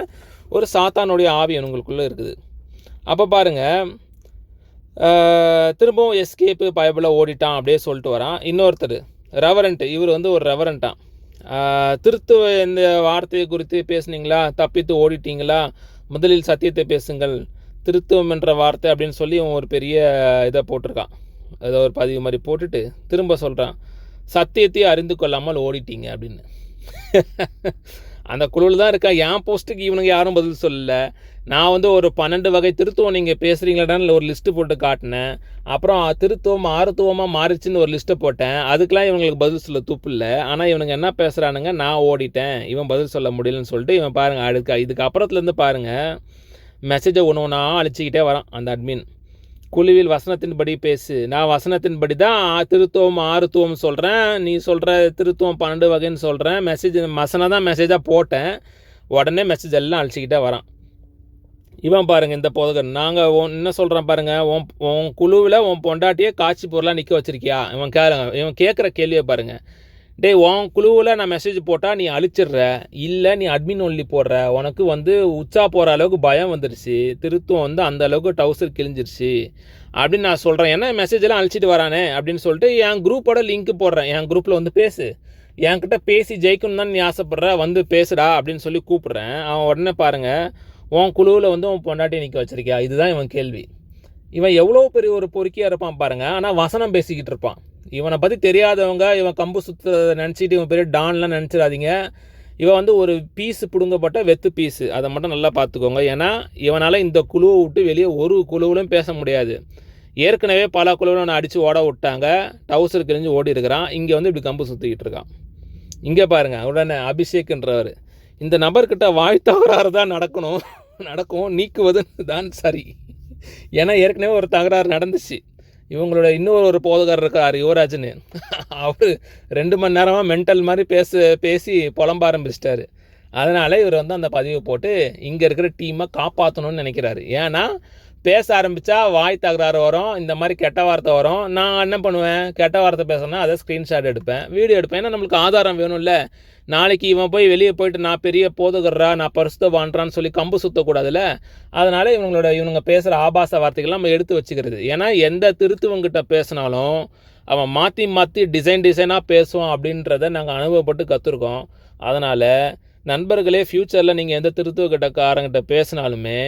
ஒரு சாத்தானுடைய ஆவி உங்களுக்குள்ளே இருக்குது. அப்போ பாருங்கள், திரும்பவும் எஸ்கேப்பு பயபுல ஓடிட்டான் அப்படியே சொல்லிட்டு வரான். இன்னொருத்தர் ரெவரண்ட்டு, இவர் வந்து ஒரு ரெவரண்ட்டான். திருத்துவ இந்த வார்த்தையை குறித்து பேசுனீங்களா, தப்பித்து ஓடிட்டீங்களா, முதலில் சத்தியத்தை பேசுங்கள், திருத்துவம் என்ற வார்த்தை அப்படின்னு சொல்லி ஒரு பெரிய இதை போட்டிருக்கான். ஏதோ ஒரு பதிவு மாதிரி போட்டுட்டு திரும்ப சொல்கிறான், சத்தியத்தையே அறிந்து கொள்ளாமல் ஓடிட்டீங்க அப்படின்னு. அந்த குழுவில் தான் இருக்கா. என் போஸ்ட்டுக்கு இவனுங்க யாரும் பதில் சொல்லலை. நான் வந்து ஒரு 12 வகை திருத்துவம் நீங்கள் பேசுகிறீங்களாடான்னு ஒரு லிஸ்ட்டு போட்டு காட்டினேன். அப்புறம் திருத்துவம் ஆறுத்துவமாக மாறிச்சுன்னு ஒரு லிஸ்ட்டை போட்டேன். அதுக்கெலாம் இவங்களுக்கு பதில் சொல்ல துப்பு இல்லை. ஆனால் இவனுங்க என்ன பேசுகிறானுங்க, நான் ஓடிட்டேன், இவன் பதில் சொல்ல முடியலன்னு சொல்லிட்டு இவன் பாருங்கள், இதுக்கு அப்புறத்துலேருந்து பாருங்கள் மெசேஜை ஒன்று ஒன்றா அழிச்சிக்கிட்டே வரான் அந்த அட்மின். குழுவில் வசனத்தின்படி பேசு, நான் வசனத்தின்படி தான் திருத்துவம் ஆறுத்துவம் சொல்கிறேன், நீ சொல்கிற திருத்துவம் 12 வகைன்னு சொல்கிறேன், வசனம் தான் மெசேஜாக போட்டேன், உடனே மெசேஜ் எல்லாம் அழிச்சிக்கிட்டே வரான். இவன் பாருங்கள், இந்த போதகன், நாங்கள் என்ன சொல்கிறான் பாருங்கள், உன் குழுவில் உன் பொண்டாட்டியே காட்சி பொருளாக நிற்க வச்சிருக்கியா? இவன் கேட்குற கேள்வியை பாருங்கள். உன் குழுவில் நான் மெசேஜ் போட்டால் நீ அழிச்சிடுற, இல்லை நீ அட்மின் ஒன்லி போடுற, உனக்கு வந்து உச்சா போகிற அளவுக்கு பயம் வந்துடுச்சு, திருத்துவம் வந்து அந்த அளவுக்கு டவுசர் கிழிஞ்சிருச்சு அப்படின்னு நான் சொல்கிறேன். ஏன்னா மெசேஜெல்லாம் அழிச்சிட்டு வரானே அப்படின்னு சொல்லிட்டு என் குரூப்போட லிங்க் போடுறேன். என் குரூப்பில் வந்து பேசு, என்கிட்ட பேசி ஜெயிக்கணும் தான் நீ ஆசைப்படுற, வந்து பேசுடா அப்படின்னு சொல்லி கூப்பிட்றேன். அவன் உடனே பாருங்கள், உன் குழுவில் வந்து உன் பொண்டாட்டி நிற்க வச்சிருக்கியா? இதுதான் இவன் கேள்வி. இவன் எவ்வளோ பெரிய ஒரு பொறுக்கியாக இருப்பான் பாருங்கள். ஆனால் வசனம் பேசிக்கிட்டு இருப்பான். இவனை பற்றி தெரியாதவங்க இவன் கம்பு சுற்றுறதை நினச்சிட்டு இவன் பெரிய டான்லாம் நினச்சிடாதீங்க. இவன் வந்து ஒரு பீஸு பிடுங்கப்பட்ட வெத்து பீஸு, அதை மட்டும் நல்லா பார்த்துக்கோங்க. ஏன்னா இவனால் இந்த குழுவை விட்டு வெளியே ஒரு குழுவிலும் பேச முடியாது. ஏற்கனவே பல குழுவில் அவனை அடித்து ஓட விட்டாங்க, டவுசர் கிழிஞ்சு ஓடி இருக்கிறான். இங்கே வந்து இப்படி கம்பு சுற்றிக்கிட்டு இருக்கான். இங்கே பாருங்கள், உடனே அபிஷேக்ன்றவர், இந்த நபர்கிட்ட வாய் தகராறு தான் நடக்கும், நீக்குவது தான் சரி. ஏன்னா ஏற்கனவே ஒரு தகராறு நடந்துச்சு. இவங்களோட இன்னொரு போதகர் இருக்கார் யுவராஜ்னு, அவர் 2 மணி நேரமாக மென்டல் மாதிரி பேசி புலம்ப ஆரம்பிச்சிட்டாரு. அதனால் இவர் வந்து அந்த பதிவை போட்டு இங்கே இருக்கிற டீமை காப்பாற்றணும்னு நினைக்கிறாரு. ஏன்னா பேச ஆரம்பித்தா வாய் தகராறு வரும், இந்த மாதிரி கெட்ட வார்த்தை வரும். நான் என்ன பண்ணுவேன், கெட்ட வார்த்தை பேசணும்னா அதை ஸ்க்ரீன்ஷாட் எடுப்பேன், வீடியோ எடுப்பேன். ஏன்னா நம்மளுக்கு ஆதாரம் வேணும்ல. நாளைக்கு இவன் போய் வெளியே போயிட்டு நான் பெரிய போதகர்றா, நான் பரிசுத்தவான்றான்னு சொல்லி கம்பு சுற்றக்கூடாதுல்ல. அதனால் இவனுங்க பேசுகிற ஆபாச வார்த்தைகள்லாம் நம்ம எடுத்து வச்சுக்கிறது. ஏன்னா எந்த திருத்துவங்கிட்ட பேசினாலும் அவன் மாற்றி டிசைனாக பேசுவான் அப்படின்றத நாங்கள் அனுபவப்பட்டு கற்றுருக்கோம். அதனால் நண்பர்களே, ஃப்யூச்சரில் நீங்கள் எந்த திருத்துவக்கிட்டக்காரங்கிட்ட பேசினாலுமே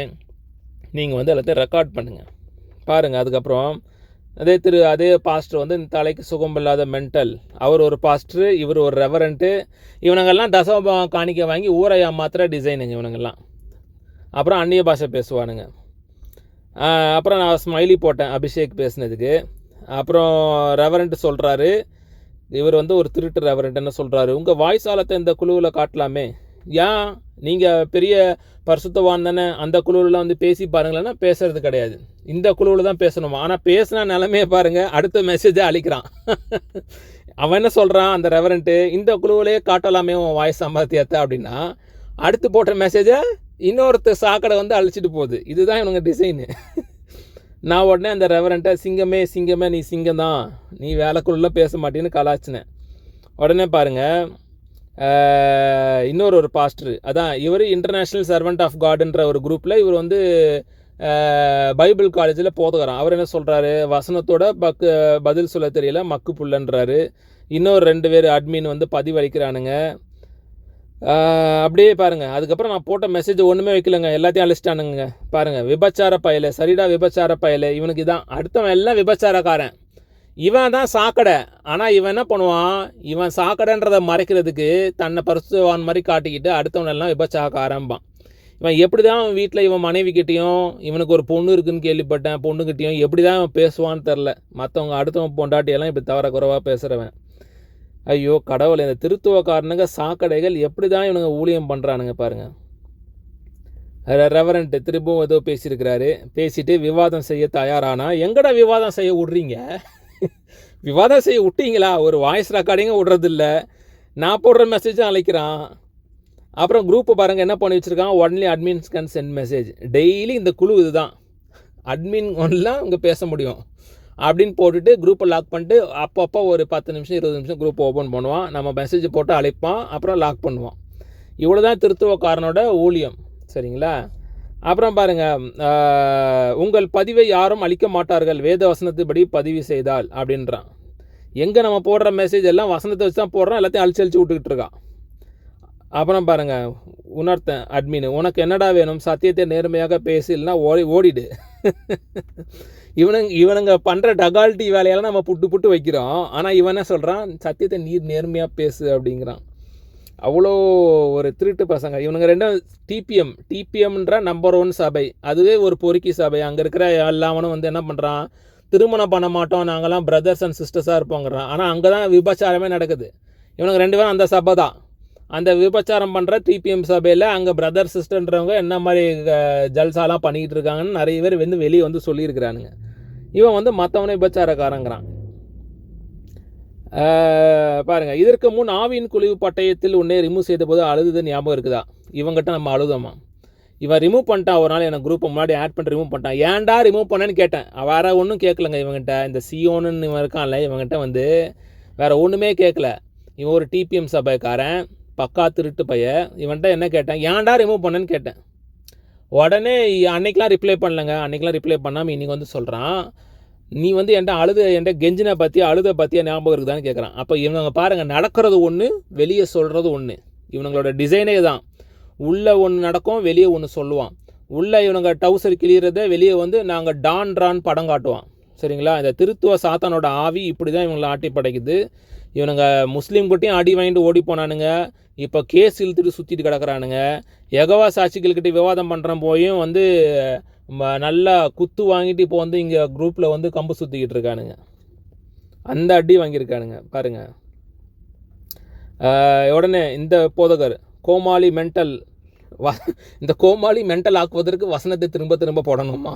நீங்கள் வந்து எல்லாத்தையும் ரெக்கார்ட் பண்ணுங்கள், பாருங்கள். அதுக்கப்புறம் அதே பாஸ்டர் வந்து இந்த தலைக்கு சுகம் இல்லாத மென்டல், அவர் ஒரு பாஸ்டரு, இவர் ஒரு ரெவரண்ட்டு. இவனுங்கெல்லாம் தசமபாகம் காணிக்க வாங்கி ஊரை ஏமாத்துற டிசைனுங்க இவனுங்கெல்லாம். அப்புறம் அந்நிய பாஷை பேசுவானுங்க. அப்புறம் நான் ஸ்மைலி போட்டேன் அபிஷேக் பேசுனதுக்கு. அப்புறம் ரெவரண்ட் சொல்கிறாரு, இவர் வந்து ஒரு திருட்டு ரெவரண்ட் என்ன சொல்கிறாரு, உங்கள் வாய்ஸ் ஆலத்தை இந்த குழுவில் காட்டலாமே, ஏன் நீங்கள் பெரிய பரிசுத்தவான் தானே, அந்த குழுவில் வந்து பேசி பாருங்களேன்னா பேசுறது கிடையாது, இந்த குழுவில் தான் பேசணுமா. ஆனால் பேசினா நிலமையை பாருங்கள், அடுத்த மெசேஜை அழிக்கிறான். அவன் என்ன சொல்கிறான் அந்த ரெவரண்ட்டு, இந்த குழுவிலே காட்டலாமே உன் வாய்ஸ் சம்பாத்தியத்தை அப்படின்னா, அடுத்து போட்ட மெசேஜை இன்னொருத்தர் சாக்கடை வந்து அழிச்சிட்டு போகுது. இதுதான் இவனுங்க டிசைனு. நான் உடனே அந்த ரெவரண்ட்டை சிங்கமே நீ சிங்கம் தான், நீ வேலைக்குள்ளே பேச மாட்டேன்னு கலாச்சினேன். உடனே பாருங்கள் இன்னொரு பாஸ்டர், அதான் இவர் இன்டர்நேஷ்னல் சர்வெண்ட் ஆஃப் காடுன்ற ஒரு குரூப்பில் இவர் வந்து பைபிள் காலேஜில் போதுகிறான். அவர் என்ன சொல்கிறாரு, வசனத்தோட பதில் சொல்ல தெரியல மக்கு புள்ளன்றாரு. இன்னொரு 2 பேர் அட்மின் வந்து பதிவளிக்கிறானுங்க. அப்படியே பாருங்கள், அதுக்கப்புறம் நான் போட்ட மெசேஜ் ஒன்றுமே வைக்கலங்க, எல்லாத்தையும் அழிச்சிட்டானுங்க. பாருங்கள், விபச்சார பயலை, சரிடா விபச்சார பயலை, இவனுக்கு தான் அடுத்தவன் எல்லாம் விபச்சாரக்காரன், இவன் தான் சாக்கடை. ஆனால் இவன் என்ன பண்ணுவான், இவன் சாக்கடைன்றதை மறைக்கிறதுக்கு தன்னை பரிசுத்தவான் மாதிரி காட்டிக்கிட்டு அடுத்தவனெல்லாம் விபச்சாரக்காரம்பான். இவன் எப்படி தான் அவன் வீட்டில் இவன் மனைவிக்கிட்டையும், இவனுக்கு ஒரு பொண்ணு இருக்குதுன்னு கேள்விப்பட்டேன், பொண்ணுக்கிட்டையும் எப்படி தான் இவன் பேசுவான்னு தெரில. மற்றவங்க அடுத்தவன் பொண்டாட்டியெல்லாம் இப்படி தவற குறைவாக பேசுகிறவன். ஐயோ கடவுளை, இந்த திருத்துவக்காரனுங்க சாக்கடைகள் எப்படி தான் இவனுங்க ஊழியம் பண்ணுறானுங்க பாருங்கள். ரெவரண்ட்டு திரும்பவும் ஏதோ பேசியிருக்கிறாரு. பேசிட்டு விவாதம் செய்ய தயாரானா, எங்கடா விவாதம் செய்ய விட்றீங்க? விவாதம் செய்ய விட்டீங்களா? ஒரு வாய்ஸ் ரெக்கார்டிங்கும் விட்றதில்ல, நான் போடுற மெசேஜும் அழைக்கிறான். அப்புறம் குரூப்பை பாருங்கள் என்ன பண்ணி வச்சுருக்கான், only admins can send message. Daily இந்த குழு இதுதான், அட்மின் ஒன்லாம் இங்கே பேச முடியும் அப்படின்னு போட்டுட்டு குரூப்பை லாக் பண்ணிட்டு அப்பப்போ ஒரு 10 நிமிஷம் 20 நிமிஷம் குரூப்பை ஓப்பன் பண்ணுவான், நம்ம மெசேஜ் போட்டு அழைப்பான், அப்புறம் லாக் பண்ணுவான். இவ்வளோ தான் திருத்துவக்காரனோட ஊழியம், சரிங்களா? அப்புறம் பாருங்கள், உங்கள் பதிவை யாரும் அழிக்க மாட்டார்கள் வேத வசனத்துப்படி பதிவு செய்தால் அப்படின்றான். எங்கே நம்ம போடுற மெசேஜ் எல்லாம் வசனத்தை வச்சு தான் போடுறான், எல்லாத்தையும் அழிச்சு விட்டுக்கிட்டு இருக்கான். அப்புறம் பாருங்கள் உணர்த்தேன் அட்மின், உனக்கு என்னடா வேணும், சத்தியத்தை நேர்மையாக பேசு, இல்லைன்னா ஓடிடு. இவனுங்க பண்ணுற டகால்ட்டி வேலையெல்லாம் நம்ம புட்டு வைக்கிறோம். ஆனால் இவன் என்ன சொல்கிறான், சத்தியத்தை நேர்மையாக பேசு அப்படிங்கிறான். அவ்வளோ ஒரு திருட்டு பசங்க இவனுங்க. ரெண்டும் டிபிஎம்ன்ற நம்பர் 1 சபை, அதுவே ஒரு பொறுக்கி சபை. அங்கே இருக்கிற எல்லாவனும் வந்து என்ன பண்ணுறான், திருமணம் பண்ண மாட்டோம், நாங்கள்லாம் பிரதர்ஸ் அண்ட் சிஸ்டர்ஸாக இருப்போங்கிறான். ஆனால் அங்கே தான் விபச்சாரமே நடக்குது. இவனுங்க 2 பேரும் அந்த சபை தான், அந்த விபச்சாரம் பண்ணுற டிபிஎம் சபையில் அங்கே பிரதர் சிஸ்டர்ன்றவங்க என்ன மாதிரி ஜல்சாலாம் பண்ணிக்கிட்டு இருக்காங்கன்னு நிறைய பேர் வந்து வெளியே வந்து சொல்லியிருக்கிறானுங்க. இவன் வந்து மற்றவனை விபச்சாரக்காரங்கிறான். பாருங்கள், இதற்கு முன் ஆவியின் குழிவு பட்டயத்தில் உன்னே ரிமூவ் செய்த போது அழுது ஞாபகம் இருக்குதா? இவங்ககிட்ட நம்ம அழுதோமா? இவன் ரிமூவ் பண்ணிட்டான் ஒரு நாள், எனக்கு குரூப்பை முன்னாடி ஆட் பண்ணி ரிமூவ் பண்ணிட்டான். ஏன்டா ரிமூவ் பண்ணேன்னு கேட்டேன். வேறு ஒன்றும் கேட்கலங்க இவங்ககிட்ட. இந்த சியோன்னு இவன் இருக்கான்ல, இவங்ககிட்ட வந்து வேறு ஒன்றுமே கேட்கல. இவன் ஒரு டிபிஎம் சபைக்காரன், பக்கா திருட்டு பைய. இவன்கிட்ட என்ன கேட்டேன், ஏன்டா ரிமூவ் பண்ணேன்னு கேட்டேன். உடனே அன்னைக்கெலாம் ரிப்ளை பண்ணலங்க. அன்னைக்கெலாம் ரிப்ளை பண்ணாமல் இன்றைக்கி வந்து சொல்கிறான், நீ வந்து என்கிட்ட கெஞ்சினை பற்றி அழுதை பற்றியா ஞாபகம் இருக்குதான்னு கேட்குறான். அப்போ இவங்க பாருங்கள், நடக்கிறது ஒன்று, வெளியே சொல்கிறது ஒன்று. இவங்களோட டிசைனே தான், உள்ளே ஒன்று நடக்கும், வெளியே ஒன்று சொல்லுவான். உள்ளே இவனுங்க டவுசர் கிளியறதை வெளியே வந்து நாங்கள் டான் படம் காட்டுவான், சரிங்களா? இந்த திருத்துவ சாத்தானோட ஆவி இப்படி தான் இவங்களை ஆட்டி படைக்குது. இவனுங்க முஸ்லீம்கிட்டையும் அடி வாங்கிட்டு ஓடி போனானுங்க, இப்போ கேஸ் இழுத்துட்டு சுற்றிட்டு கிடக்கிறானுங்க. யெகோவா சாட்சிகள்கிட்ட விவாதம் பண்ணுறேன் போயும் வந்து நல்லா குத்து வாங்கிட்டு இப்போ வந்து இங்கே குரூப்பில் வந்து கம்பு சுற்றிக்கிட்டு இருக்கானுங்க. அந்த அடி வாங்கியிருக்கானுங்க பாருங்கள். உடனே இந்த போதகர் கோமாளி மென்டல் இந்த கோமாளி மென்டல் ஆக்குவதற்கு வசனத்தை திரும்ப போடணுமா?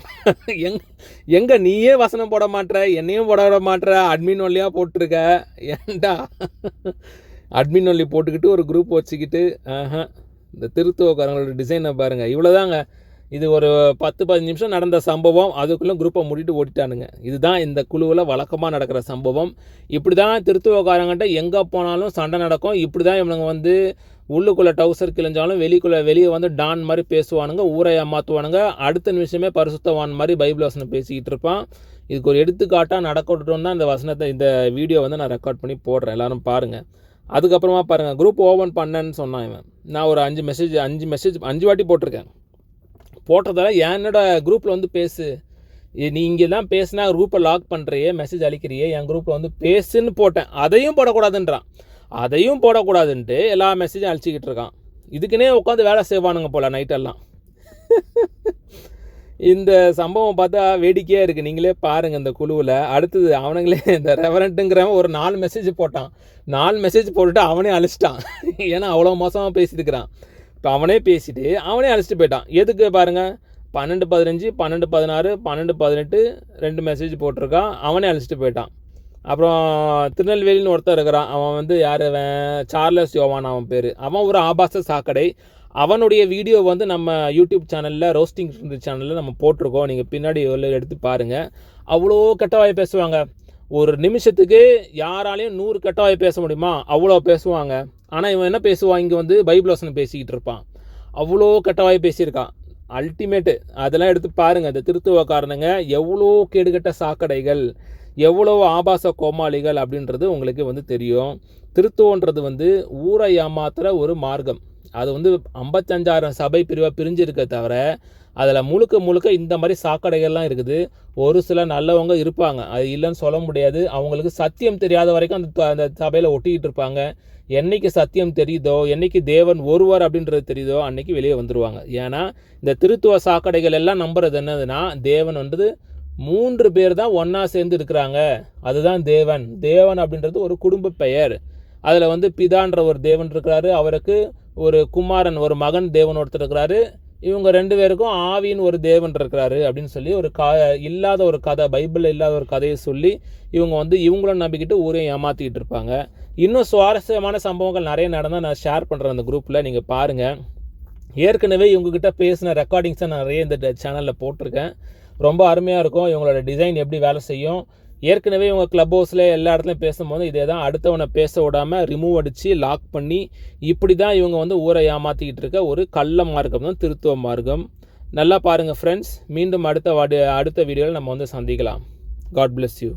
எங்கே நீயே வசனம் போட மாட்டேற, என்னையும் போட மாட்டேற, அட்மின் ஒல்லியாக போட்டிருக்க. ஏன்டா அட்மின் ஒல்லி போட்டுக்கிட்டு ஒரு குரூப் வச்சுக்கிட்டு இந்த திருத்துவக்காரங்களோட டிசைனை பாருங்கள். இவ்வளோதாங்க, இது ஒரு 10-15 நிமிஷம் நடந்த சம்பவம். அதுக்குள்ளே குரூப்பை மூடிட்டு ஓடிட்டானுங்க. இதுதான் இந்த குழுவில் வழக்கமாக நடக்கிற சம்பவம். இப்படி தான் திருத்துவக்காரங்கிட்ட எங்கே போனாலும் சண்டை நடக்கும். இப்படி தான் இவனுங்க வந்து உள்ளுக்குள்ளே டவுசர் கிழிஞ்சாலும் வெளியே வந்து டான் மாதிரி பேசுவானுங்க, ஊரை ஏமாற்றுவானுங்க. அடுத்த நிமிஷமே பரிசுத்தவான் மாதிரி பைபிள் வசனம் பேசிக்கிட்டு இருப்பான். இதுக்கு ஒரு எடுத்துக்காட்டாக நடக்கட்டும் தான் இந்த வசனத்தை, இந்த வீடியோ வந்து நான் ரெக்கார்ட் பண்ணி போடுறேன், எல்லோரும் பாருங்கள். அதுக்கப்புறமா பாருங்கள், குரூப் ஓப்பன் பண்ணேன்னு சொன்னான் இவன். நான் ஒரு 5 வாட்டி போட்டிருக்கேன். போட்டதால என்னோட குரூப்பில் வந்து பேசு, நீ இங்கே தான் பேசுனா குரூப்பை லாக் பண்ணுறியே, மெசேஜ் அளிக்கிறியே, என் குரூப்பில் வந்து பேசுன்னு போட்டேன். அதையும் போடக்கூடாதுன்றான். அதையும் போடக்கூடாதுன்ட்டு எல்லா மெசேஜும் அழிச்சிக்கிட்டு இருக்கான். இதுக்குன்னே உட்காந்து வேலை செய்வானுங்க போல் நைட்டெல்லாம். இந்த சம்பவம் பார்த்தா வேடிக்கையாக இருக்குது. நீங்களே பாருங்கள் இந்த குழுவில். அடுத்தது அவனுங்களே இந்த ரெவரண்ட்டுங்கிறவன் ஒரு 4 மெசேஜ் போட்டான். 4 மெசேஜ் போட்டுட்டு அவனே அழிச்சிட்டான். ஏன்னா அவ்வளோ மோசமாக பேசியிருக்கிறான். இப்போ அவனே பேசிட்டு அவனே அழிச்சிட்டு போயிட்டான். எதுக்கு பாருங்கள், 12:15, 12:16, 12:18 2 மெசேஜ் போட்டிருக்கான். அவனே அழிச்சிட்டு போயிட்டான். அப்புறம் திருநெல்வேலின்னு ஒருத்தர் இருக்கிறான். அவன் வந்து யார், அவன் சார்லஸ் யோவான் அவன் பேர். அவன் ஒரு ஆபாச சாக்கடை. அவனுடைய வீடியோ வந்து நம்ம யூடியூப் சேனலில், ரோஸ்டிங் சேனலில் நம்ம போட்டிருக்கோம். நீங்கள் பின்னாடி எடுத்து பாருங்கள். அவ்வளோ கெட்டவாய் பேசுவாங்க. ஒரு நிமிஷத்துக்கு யாராலையும் 100 கெட்டவாய் பேச முடியுமா? அவ்வளோ பேசுவாங்க. ஆனால் இவன் என்ன பேசுவான், இங்கே வந்து பைபிள் வசனம் பேசிக்கிட்டு இருப்பான். அவ்வளோ கெட்டவாய் பேசியிருக்கான். அல்டிமேட்டு அதெல்லாம் எடுத்து பாருங்கள். இந்த திருத்துவக்காரனுங்க எவ்வளோ கேடுகட்ட சாக்கடைகள், எவ்வளோ ஆபாச கோமாளிகள் அப்படின்றது உங்களுக்கு வந்து தெரியும். திருத்துவன்றது வந்து ஊரை ஏமாத்துகிற ஒரு மார்க்கம். அது வந்து 55,000 சபை பிரிவாக பிரிஞ்சிருக்க தவிர அதில் முழுக்க இந்த மாதிரி சாக்கடைகள்லாம் இருக்குது. ஒரு சில நல்லவங்க இருப்பாங்க, அது இல்லைன்னு சொல்ல முடியாது. அவங்களுக்கு சத்தியம் தெரியாத வரைக்கும் அந்த சபையில் ஒட்டிக்கிட்டு இருப்பாங்க. என்னைக்கு சத்தியம் தெரியுதோ, என்னைக்கு தேவன் ஒருவர் அப்படின்றது தெரியுதோ, அன்னைக்கு வெளியே வந்துடுவாங்க. ஏன்னா இந்த திருத்துவ சாக்கடைகள் எல்லாம் நம்புறது என்னதுன்னா, தேவன் வந்து 3 பேர் தான் ஒன்றா சேர்ந்து இருக்கிறாங்க, அதுதான் தேவன். தேவன் அப்படின்றது ஒரு குடும்ப பெயர். அதில் வந்து பிதான்ற ஒரு தேவன் இருக்கிறாரு, அவருக்கு ஒரு குமாரன், ஒரு மகன் தேவன் ஒருத்தர் இருக்கிறாரு, இவங்க 2 பேருக்கும் ஆவின்னு ஒரு தேவன் இருக்கிறாரு அப்படின்னு சொல்லி ஒரு இல்லாத ஒரு கதை, பைபிளில் இல்லாத ஒரு கதையை சொல்லி இவங்க வந்து இவங்களும் நம்பிக்கிட்டு ஊரையும் ஏமாற்றிக்கிட்டு இருப்பாங்க. இன்னும் சுவாரஸ்யமான சம்பவங்கள் நிறைய நடந்தால் நான் ஷேர் பண்ணுறேன் அந்த குரூப்பில், நீங்கள் பாருங்கள். ஏற்கனவே இவங்ககிட்ட பேசின ரெக்கார்டிங்ஸை நான் நிறைய இந்த சேனலில் போட்டிருக்கேன். ரொம்ப அருமையாக இருக்கும். இவங்களோட டிசைன் எப்படி வேலை செய்யும். ஏற்கனவே இவங்க கிளப் ஹவுஸில் எல்லா இடத்துலையும் பேசும்போது இதே தான், அடுத்தவனை பேச விடாமல் ரிமூவ் அடித்து லாக் பண்ணி இப்படி தான் இவங்க வந்து ஊரை ஏமாற்றிக்கிட்டு இருக்க ஒரு கள்ள மார்க்கம் தான் திருத்துவ மார்க்கம். நல்லா பாருங்கள் ஃப்ரெண்ட்ஸ். மீண்டும் அடுத்த வீடியோவில் நம்ம வந்து சந்திக்கலாம். God bless you.